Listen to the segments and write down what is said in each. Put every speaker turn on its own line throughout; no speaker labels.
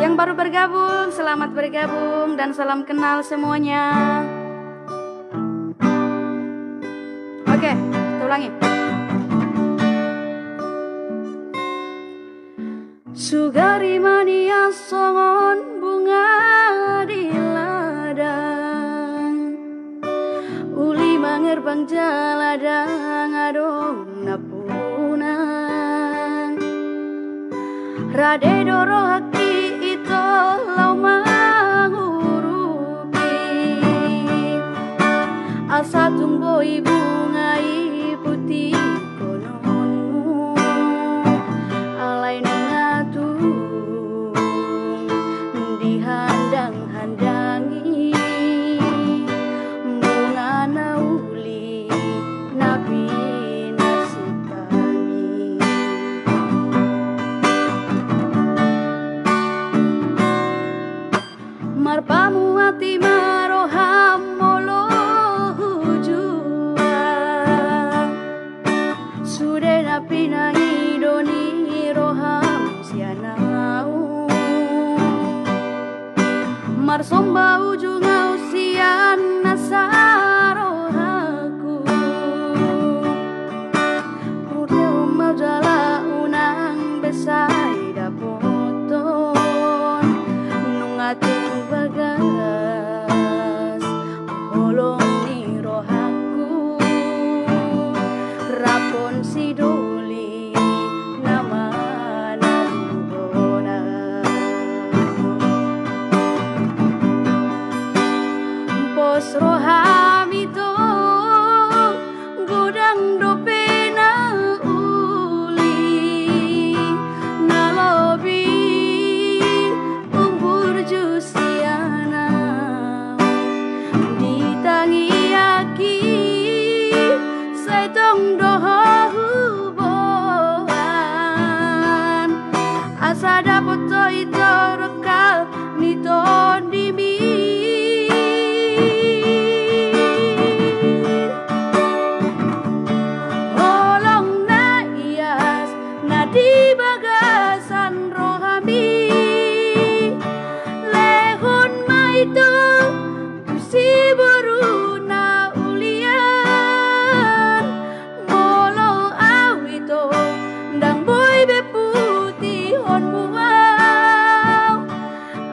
Yang baru bergabung, selamat bergabung dan salam kenal semuanya. Oke, kita ulangi. Sugari mania songon bunga di ladang, uli mangerbang jaladang adong napunang, rade doro haki ito lau mangurupi, asa tumboi bungai putih kononmu, alai nungatung dihandang-handangi bunga nauli nabi nasitami. Marpamu hati maroham molo hujua, sudah napi nangi doni roham sianau, marsomba ujung usian nasarohaku, purteu mau jala unang besai dapoton nungatu bagas holong ni rohaku, rapon si doli nama narubona, pos roham itu gudang dope na uli na lobi umbur jusiana ditangi aki setong doho huboan asa dapot to ito rekal nito dimi holong na ias na di bagasan rohami lehun maitu si baru na ulian molo awito ndang boy beputi hon buaw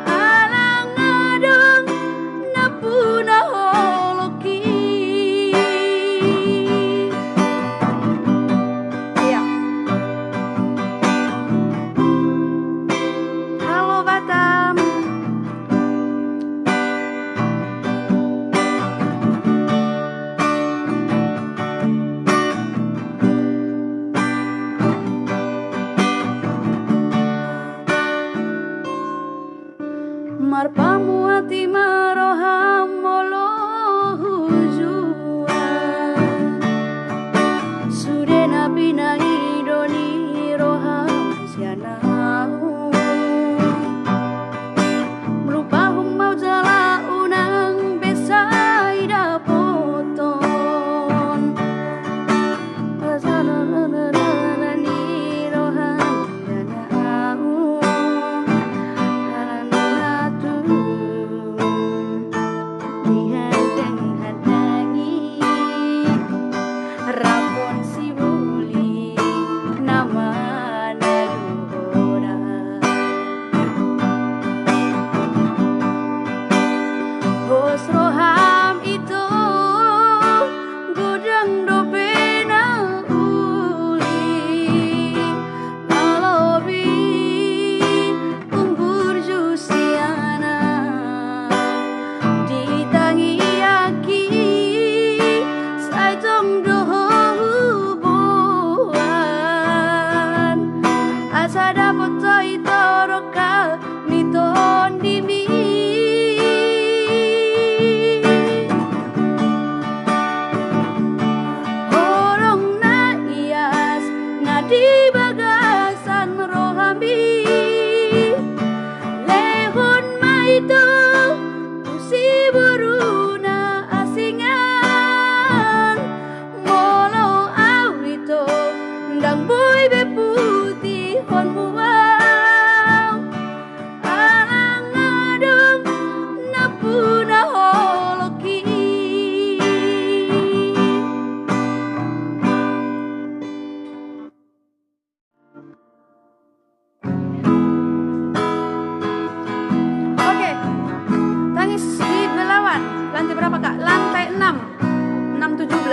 alang adong napuna holoki. Iya. Halo Batam. Marpamu hati maroham molo hujua, sudah nabi nangi doni roham sianau, melupa mau jala unang besai dapoton pasana ni roham danau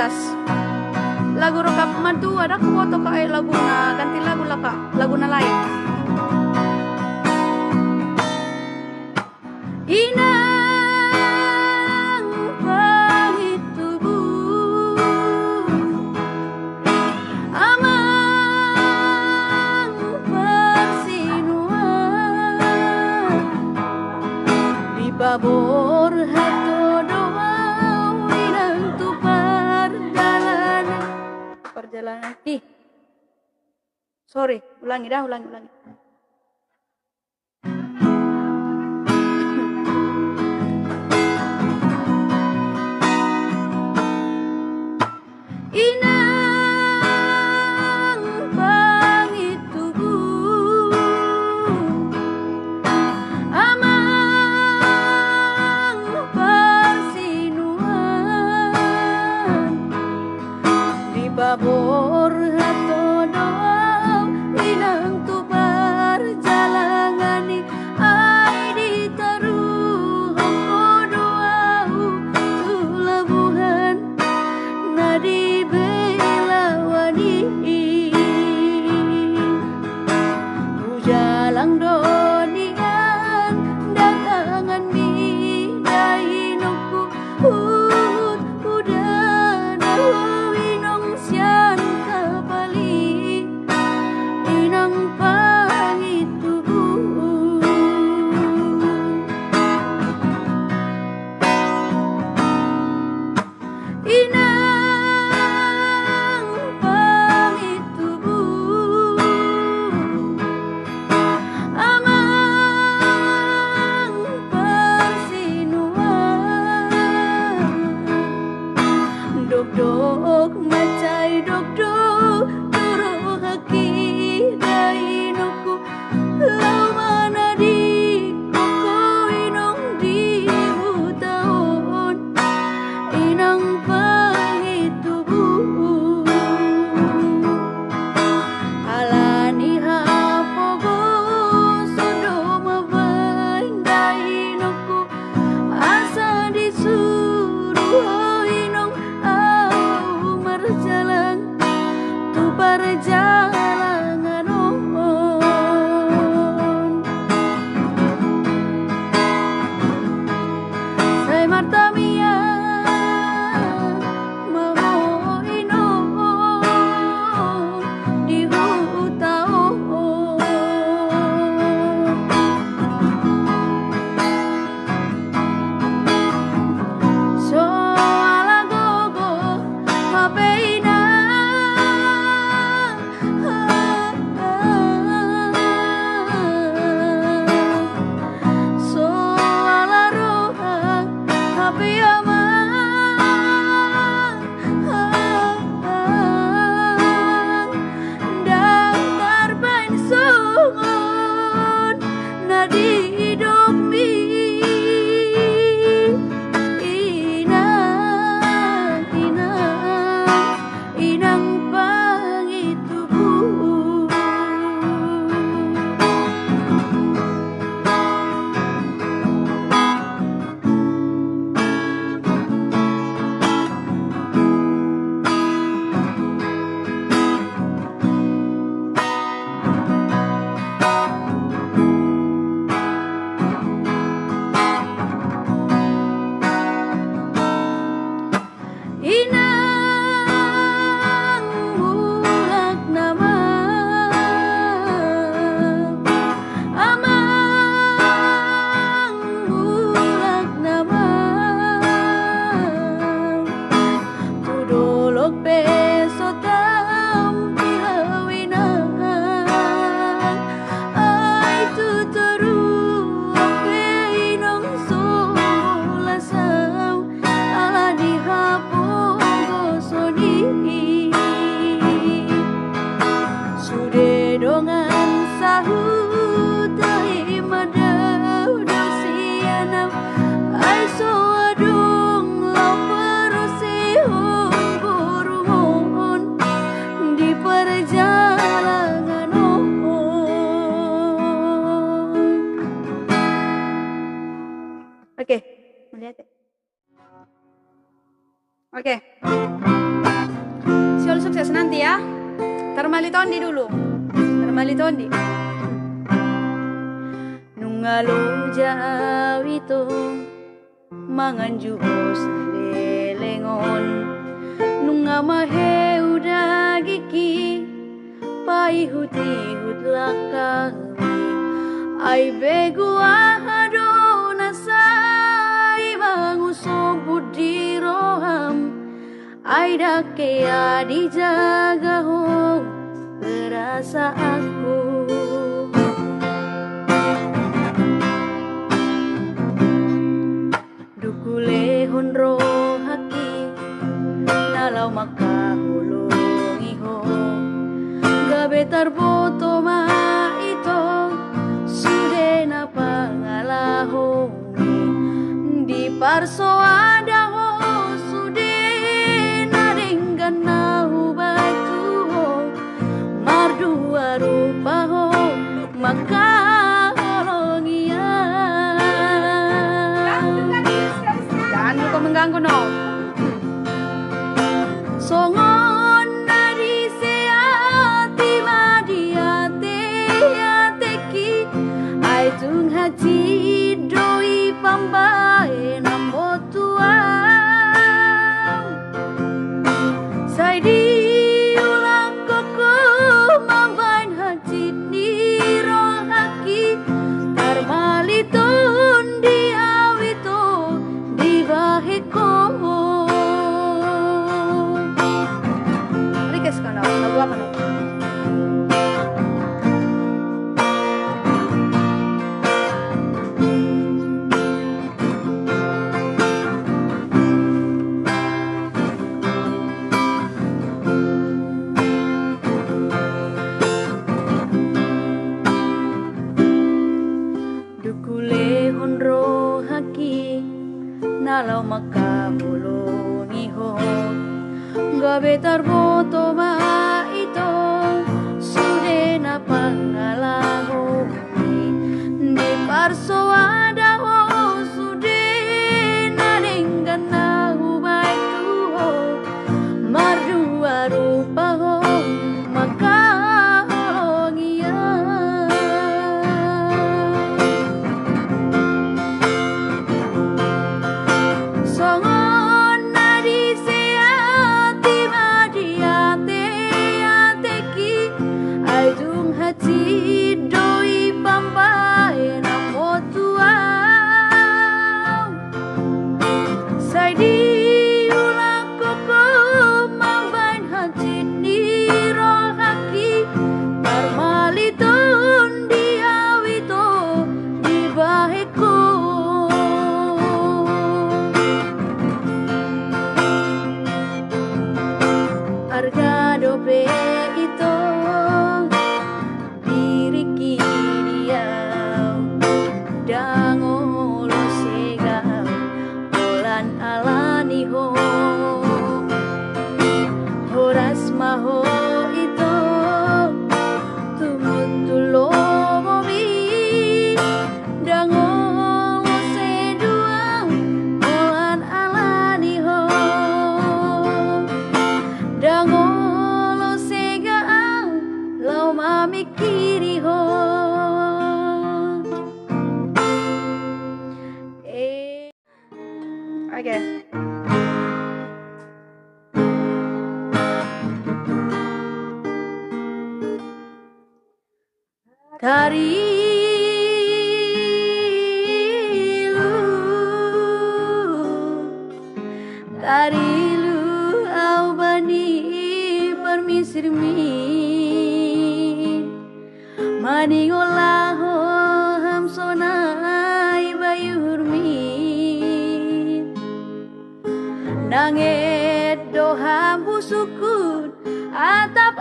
Lagu rokap madu ada ku foto ka laguna, ganti lagu lah kak, laguna lain. Inang pahit tubuh, amang persinuan, di babor hato doa, inang tu perjalanan. Sorry, ulangi. Inang pangit tubuh, amang persinuan, di babor hato doa, inang tu perjalanan ni ai di taruh hongko doa tu labuhan nadi belawani jalang donian datangan mi dainoku udah nawinong sian kapali inang pangit tubuh. Inang pangit tubuh, amang persinuan, dok macai dok turu haki dainoku lau mana di koko inong di hutaon inang pangit tubuh. Alani hapogo sudo mabay dainoku asa disuruh inong au marjalang tu perjalanan on. Say martamia mau inon di hutaon. So alagogo mapeina so alaroha happy dan tarbain sungon nadi hidup mi inang pangit tubuh. Inang mulak nama, amang mulak nama, tudolog beso tampilawinan, ay tuteru ape inong solasam ala di hapogo soni sude dongan sahut ai madau dosianam ai so adung lau perusihon burumon di perjalanan on. Oke, melihat ya. Oke. Siol sukses nanti ya. Termali tondi dulu. Termali tondi. Nungalo jawito mangan juos lelengon. Nunga maheu dagiki paihut-ihut lakami. Ai begu ahado nasai mangusong budi roham. Ai dake dijaga ho berasa aku. Dukule honro haki nalau makahulungi ho. Gabetar boto ma ito sude na pangalahongi. Di parso ada ho sude na denggan na hubay tuho. Mardua rupa ho makahulungi ya. Jangan lupa mengganggu no. Songon nadi seati madiate ateki ai tung hati doi pambae nambo tuang. Sai di ulang koko mambain hati ni rohaki tarmaliton di awito di baheko. Lagu apa nih? Dukule honro haki nalau makahulungi ho. Gabetar boto ma ito sude na pangalahongi. Di parso ada ho sude na denggan na hubay tuho. Mardua rupa ho makahulungi ya. Songon nadi seati madiate ateki ai tung hati doi pambae namo tuang. Sai di ulang koko mambain hati ni rohaki tarmaliton di awito di baheko. Harga dope itu diriki diam dangolo segam bulan alani ho. Horas maho itu tumut tulo mobi dangolo sedua bulan alani ho. Dangolo segaan lau mamikiri ho. Oke. Karilu au bani permisirmi maningolaho hamsonai bayurmi nanget doham busukun atap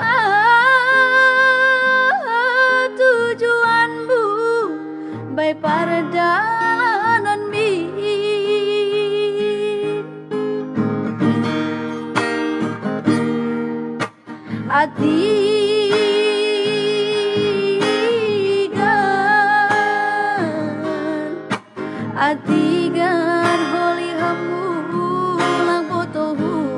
tujuanmu bay pardalan mi. Atigan holi hamu lang botohu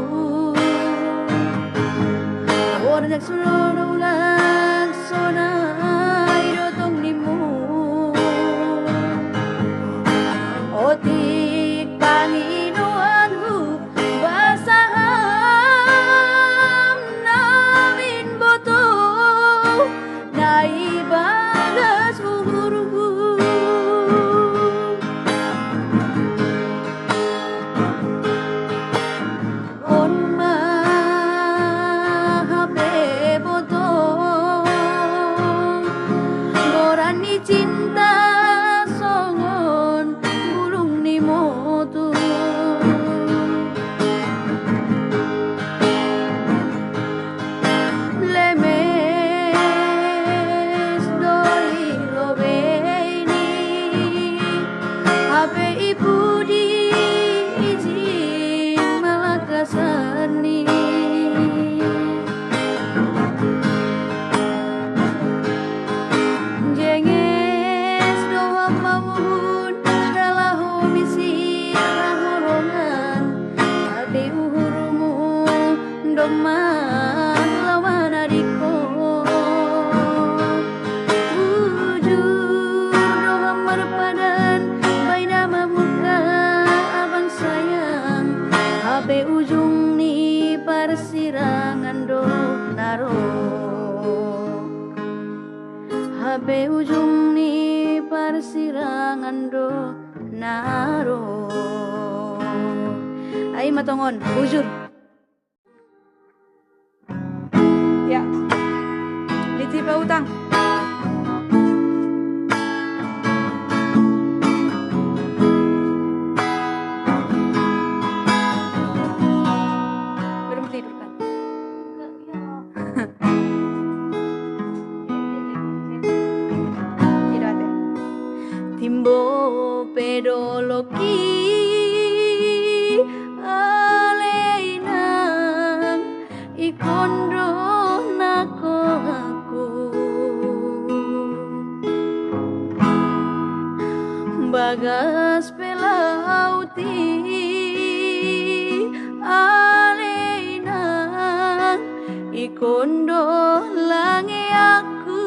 berpadan bayi nama muka abang sayang HP ujung ni persirangan do naro HP ujung ni persirangan do naro ay matongon bujur ya ditiba utang belum tidur kan timbo pedoloki aleinang ikondo nako aku bagas pelauti aleinang ikondo langi aku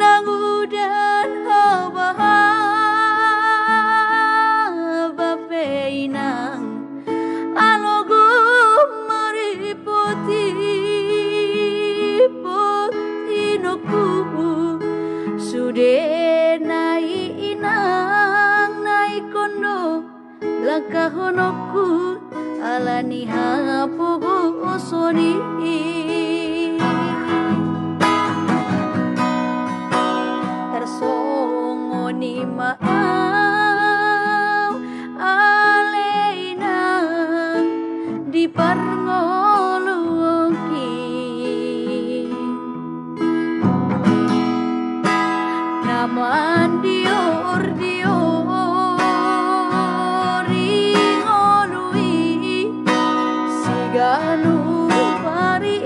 nangudan haba peinang alogo maripoti potinoku sude nai inang nai kondo lakahonoku alani hapogo osoni tersongoni maau aleinang di parngoloki naman dior ringolui siganu pari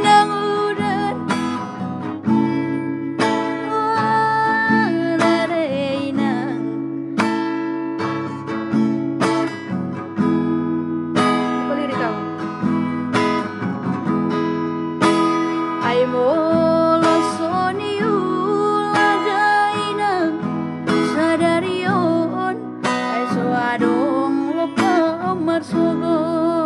nangudan alareinang kuliri kau ay molosoni ulagainang sadarion ay suadong loka marsogon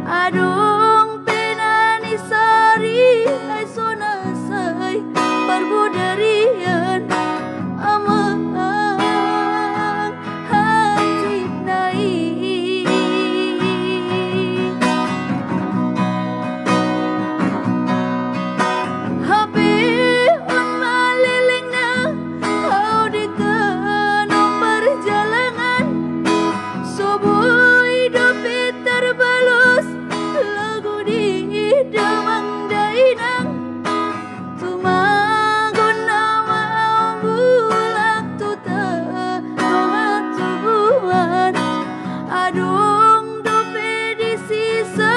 adong penani sari ay sonasay parbudarian amang hati nai hape on maliling na kau di tanong perjalanan soboy dompet terbalos lagu di damang dainang tumagon nama bulak tuta noha tubuhan adong dope di sisa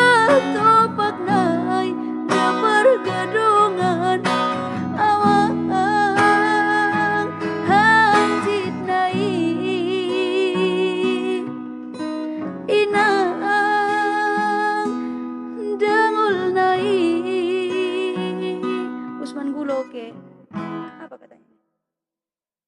topak nai dia pergadungan awang hanjit nai inang dangul nai Usman Gulo ke